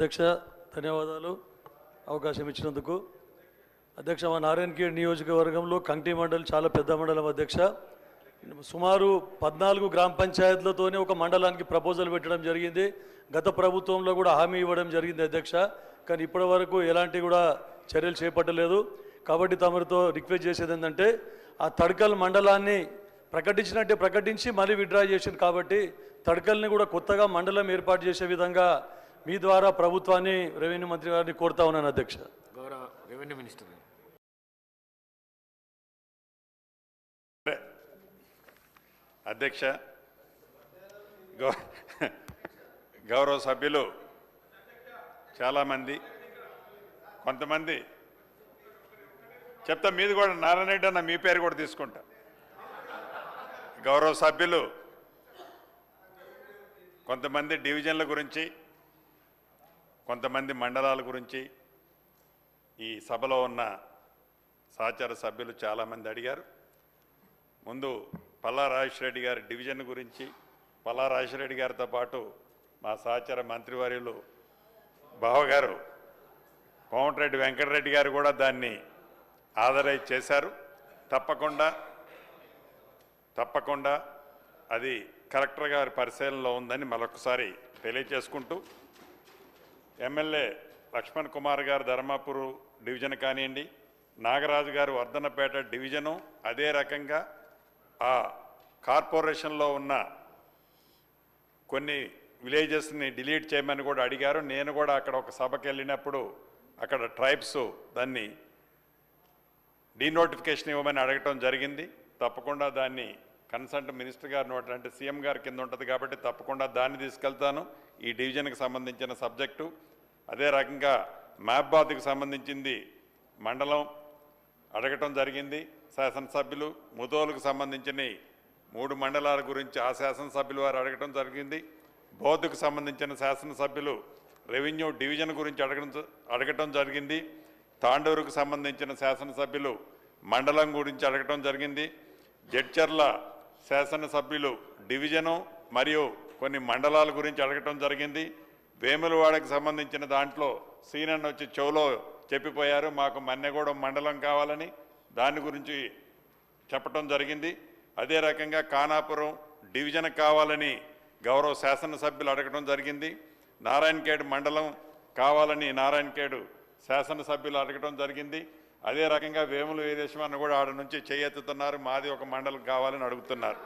అధ్యక్ష ధన్యవాదాలు అవకాశం ఇచ్చినందుకు. అధ్యక్ష మా నారాయణఖేడ్ నియోజకవర్గంలో కంటి మండలి చాలా పెద్ద మండలం అధ్యక్ష. సుమారు 14 గ్రామ పంచాయతీలతోనే ఒక మండలానికి ప్రపోజల్ పెట్టడం జరిగింది. గత ప్రభుత్వంలో కూడా హామీ ఇవ్వడం జరిగింది అధ్యక్ష. కానీ ఇప్పటి వరకు ఎలాంటి కూడా చర్యలు చేపట్టలేదు. కాబట్టి తమరితో రిక్వెస్ట్ చేసేది ఏంటంటే ఆ తడకల్ మండలాన్ని ప్రకటించినట్టే ప్రకటించి మళ్ళీ విత్డ్రా చేసింది. కాబట్టి తడకల్ని కూడా కొత్తగా మండలం ఏర్పాటు చేసే విధంగా మీ ద్వారా ప్రభుత్వాన్ని రెవెన్యూ మంత్రి గారిని కోరుతా ఉన్నాను అధ్యక్ష. గౌరవ రెవెన్యూ మినిస్టర్ గారు. అధ్యక్ష, గౌరవ సభ్యులు చాలామంది, కొంతమంది చెప్తా, మీది కూడా నారాయణ రెడ్డి అన్న మీ పేరు కూడా తీసుకుంటా. గౌరవ సభ్యులు కొంతమంది డివిజన్ల గురించి, కొంతమంది మండలాల గురించి ఈ సభలో ఉన్న సహచర సభ్యులు చాలామంది అడిగారు. ముందు పల్లా రాజేశ్వరరెడ్డి గారి డివిజన్ గురించి, పల్లా రాజేశ్వరరెడ్డి గారితో పాటు మా సహచర మంత్రివర్యులు బావగారు కోమటిరెడ్డి వెంకటరెడ్డి గారు కూడా దాన్ని ఆదరైజ్ చేశారు. తప్పకుండా అది కలెక్టర్ గారి పరిశీలనలో ఉందని మరొకసారి తెలియచేసుకుంటూ, ఎమ్మెల్యే లక్ష్మణ్ కుమార్ గారు ధర్మాపూర్ డివిజన్ కానివ్వండి, నాగరాజు గారు వర్ధనపేట డివిజను, అదే రకంగా ఆ కార్పొరేషన్లో ఉన్న కొన్ని విలేజెస్ని డిలీట్ చేయమని కూడా అడిగారు. నేను కూడా అక్కడ ఒక సభకి వెళ్ళినప్పుడు అక్కడ ట్రైబ్స్ దాన్ని డీనోటిఫికేషన్ ఇవ్వమని అడగటం జరిగింది. తప్పకుండా దాన్ని కన్సల్ట్ మినిస్టర్ గారి నోట్ అంటే సీఎం గారి కింద ఉంటుంది కాబట్టి తప్పకుండా దాన్ని తీసుకెళ్తాను. ఈ డివిజన్కి సంబంధించిన సబ్జెక్టు. అదే రకంగా మహబాద్కి సంబంధించింది మండలం అడగటం జరిగింది శాసనసభ్యులు. ముదోలుకు సంబంధించిన 3 మండలాల గురించి ఆ శాసనసభ్యులు వారు అడగటం జరిగింది. బౌద్ధకు సంబంధించిన శాసనసభ్యులు రెవెన్యూ డివిజన్ గురించి అడగటం జరిగింది. తాండూరుకు సంబంధించిన శాసనసభ్యులు మండలం గురించి అడగటం జరిగింది. జడ్చర్ల శాసనసభ్యులు డివిజను మరియు కొన్ని మండలాల గురించి అడగటం జరిగింది. వేములవాడకు సంబంధించిన దాంట్లో సీనన్న వచ్చి చెవులో చెప్పిపోయారు, మాకు మన్నెగూడెం మండలం కావాలని, దాని గురించి చెప్పటం జరిగింది. అదే రకంగా ఖానాపురం డివిజన్ కావాలని గౌరవ శాసనసభ్యులు అడగటం జరిగింది. నారాయణఖేడ్ మండలం కావాలని నారాయణఖేడ్ శాసనసభ్యులు అడగటం జరిగింది. అదే రకంగా వేముల వీరేశ్వరన్న కూడా ఆడ నుంచి చేయెత్తుతున్నారు, మాది ఒక మండలం కావాలని అడుగుతున్నారు.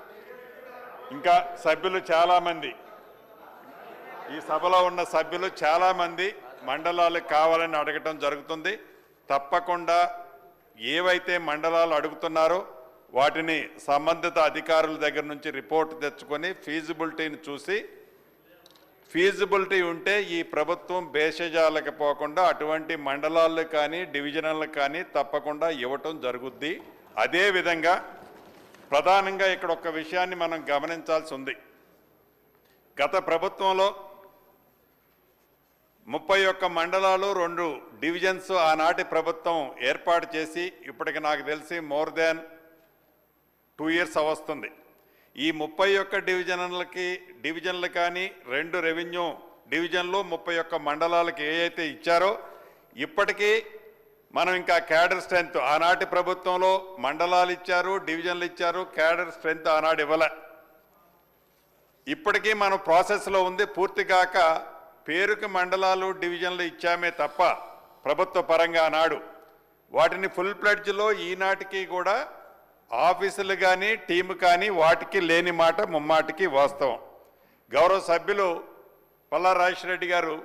ఇంకా సభ్యులు చాలామంది, ఈ సభలో ఉన్న సభ్యులు చాలామంది మండలాలు కావాలని అడగటం జరుగుతుంది. తప్పకుండా ఏవైతే మండలాలు అడుగుతున్నారో వాటిని సంబంధిత అధికారుల దగ్గర నుంచి రిపోర్ట్ తెచ్చుకొని ఫీజిబిలిటీని చూసి, ఫీజిబిలిటీ ఉంటే ఈ ప్రభుత్వం భేషజాలకు పోకుండా అటువంటి మండలాలకు కానీ డివిజనల్లకు కానీ తప్పకుండా ఇవ్వటం జరుగుద్ది. అదేవిధంగా ప్రధానంగా ఇక్కడ ఒక విషయాన్ని మనం గమనించాల్సి ఉంది. గత ప్రభుత్వంలో 31 మండలాలు 2 డివిజన్స్ ఆనాటి ప్రభుత్వం ఏర్పాటు చేసి ఇప్పటికి నాకు తెలిసి మోర్ దాన్ 2 years వస్తుంది. ఈ 31 డివిజన్లు కానీ 2 రెవెన్యూ డివిజన్లు 31 మండలాలకి ఏవైతే ఇచ్చారో ఇప్పటికీ మనం ఇంకా క్యాడర్ స్ట్రెంత్, ఆనాటి ప్రభుత్వంలో మండలాలు ఇచ్చారు, డివిజన్లు ఇచ్చారు, క్యాడర్ స్ట్రెంత్ ఆనాడు ఇవ్వలే. ఇప్పటికీ మనం ప్రాసెస్లో ఉంది. పూర్తిగాక పేరుకి మండలాలు డివిజన్లు ఇచ్చామే తప్ప ప్రభుత్వ పరంగా ఆనాడు వాటిని ఫుల్ ప్లెడ్జ్లో ఈనాటికి కూడా ఆఫీసులు కానీ టీము కానీ వాటికి లేని మాట ముమ్మాటికి వాస్తవం. గౌరవ సభ్యులు పల్లా రాజేశ్వరరెడ్డి గారు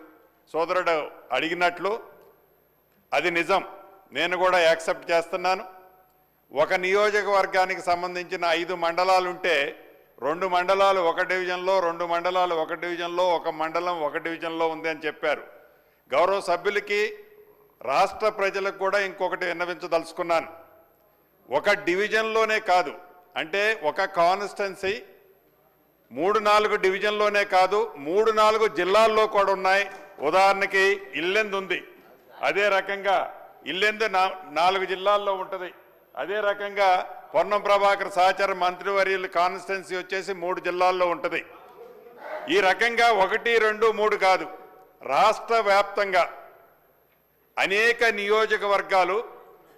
సోదరుడు అడిగినట్లు అది నిజం, నేను కూడా యాక్సెప్ట్ చేస్తున్నాను. ఒక నియోజకవర్గానికి సంబంధించిన 5 మండలాలు ఉంటే 2 మండలాలు 1 డివిజన్లో, 2 మండలాలు 1 డివిజన్లో, 1 మండలం 1 డివిజన్లో ఉంది అని చెప్పారు. గౌరవ సభ్యులకి రాష్ట్ర ప్రజలకు కూడా ఇంకొకటి విన్నవించదలుచుకున్నాను. ఒక డివిజన్లోనే కాదు, అంటే ఒక కాన్స్టిట్యున్సీ 3-4 డివిజన్లోనే కాదు 3-4 జిల్లాల్లో కూడా ఉన్నాయి. ఉదాహరణకి ఇల్లెందు ఉంది, అదే రకంగా ఇల్లెందు 4 జిల్లాల్లో ఉంటుంది. అదే రకంగా పొన్నం ప్రభాకర్ సహచర మంత్రివర్యుల కాన్స్టిట్యున్సీ వచ్చేసి 3 జిల్లాల్లో ఉంటుంది. ఈ రకంగా 1, 2, 3 కాదు, రాష్ట్ర వ్యాప్తంగా అనేక నియోజకవర్గాలు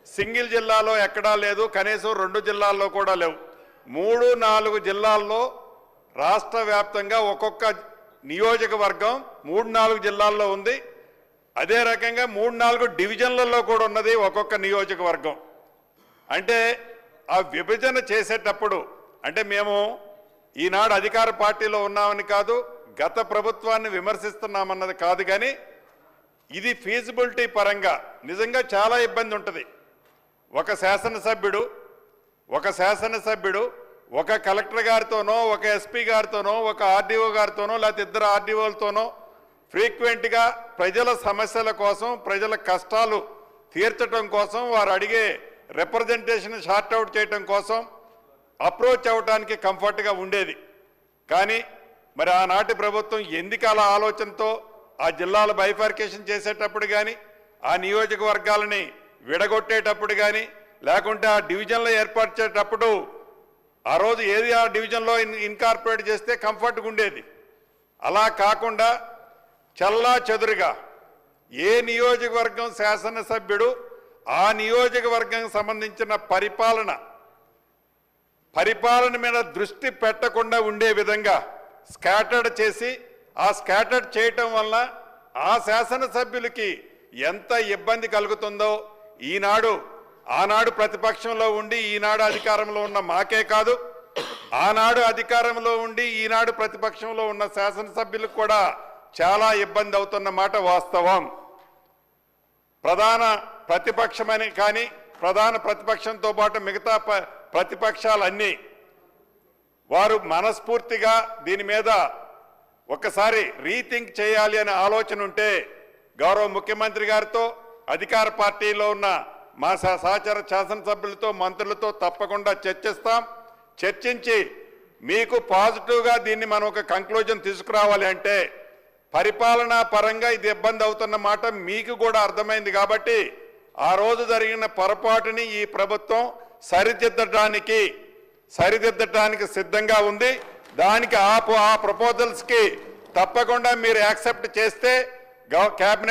సింగిల్ జిల్లాలో ఎక్కడా లేదు, కనీసం 2 జిల్లాల్లో కూడా లేవు. 3-4 జిల్లాల్లో రాష్ట్ర వ్యాప్తంగా ఒక్కొక్క నియోజకవర్గం 3-4 జిల్లాల్లో ఉంది. అదే రకంగా 3-4 డివిజన్లలో కూడా ఉన్నది ఒక్కొక్క నియోజకవర్గం. అంటే ఆ విభజన చేసేటప్పుడు అంటే మేము ఈనాడు అధికార పార్టీలో ఉన్నామని కాదు, గత ప్రభుత్వాన్ని విమర్శిస్తున్నామన్నది కాదు, కానీ ఇది ఫీజిబిలిటీ పరంగా నిజంగా చాలా ఇబ్బంది ఉంటుంది. ఒక శాసనసభ్యుడు ఒక కలెక్టర్ గారితోనో, ఒక ఎస్పీ గారితోనో, ఒక ఆర్డీఓ గారితోనో, లేకపోతే 2 ఆర్డీఓలతోనో ఫ్రీక్వెంట్గా ప్రజల సమస్యల కోసం, ప్రజల కష్టాలు తీర్చడం కోసం, వారు అడిగే రిప్రజెంటేషన్ షార్ట్అవుట్ చేయడం కోసం అప్రోచ్ అవ్వడానికి కంఫర్ట్గా ఉండేది. కానీ మరి ఆనాటి ప్రభుత్వం ఎందుకు అలా ఆలోచనతో ఆ జిల్లాల బైఫర్కేషన్ చేసేటప్పుడు కానీ, ఆ నియోజకవర్గాలని విడగొట్టేటప్పుడు కానీ, లేకుంటే ఆ డివిజన్లో ఏర్పాటు చేసేటప్పుడు ఆ రోజు ఏది ఆ డివిజన్లో ఇన్కార్పొరేట్ చేస్తే కంఫర్ట్గా ఉండేది. అలా కాకుండా చల్లా చెదురుగా ఏ నియోజకవర్గం శాసనసభ్యుడు ఆ నియోజకవర్గం సంబంధించిన పరిపాలన మీద దృష్టి పెట్టకుండా ఉండే విధంగా స్కాటర్డ్ చేసి, ఆ స్కాటర్డ్ చేయటం వల్ల ఆ శాసనసభ్యులకి ఎంత ఇబ్బంది కలుగుతుందో ఆనాడు ప్రతిపక్షంలో ఉండి ఈనాడు అధికారంలో ఉన్న మాకే కాదు, ఆనాడు అధికారంలో ఉండి ఈనాడు ప్రతిపక్షంలో ఉన్న శాసనసభ్యులకు కూడా చాలా ఇబ్బంది అవుతున్న మాట వాస్తవం. ప్రధాన ప్రతిపక్షమని కానీ, ప్రధాన ప్రతిపక్షంతో పాటు మిగతా ప్రతిపక్షాలన్నీ వారు మనస్ఫూర్తిగా దీని మీద ఒకసారి రీథింక్ చేయాలి అనే ఆలోచన ఉంటే గౌరవ ముఖ్యమంత్రి గారితో, అధికార పార్టీలో ఉన్న మా సహచర శాసనసభ్యులతో, మంత్రులతో తప్పకుండా చర్చించి మీకు పాజిటివ్గా దీన్ని మనం ఒక కంక్లూజన్ తీసుకురావాలి. అంటే పరిపాలనా పరంగా ఇది ఇబ్బంది అవుతున్న మాట మీకు కూడా అర్థమైంది కాబట్టి ఆ రోజు జరిగిన పొరపాటుని ఈ ప్రభుత్వం సరిదిద్దడానికి సిద్ధంగా ఉంది. దానికి ఆ ప్రపోజల్స్కి తప్పకుండా మీరు యాక్సెప్ట్ చేస్తే క్యాబినెట్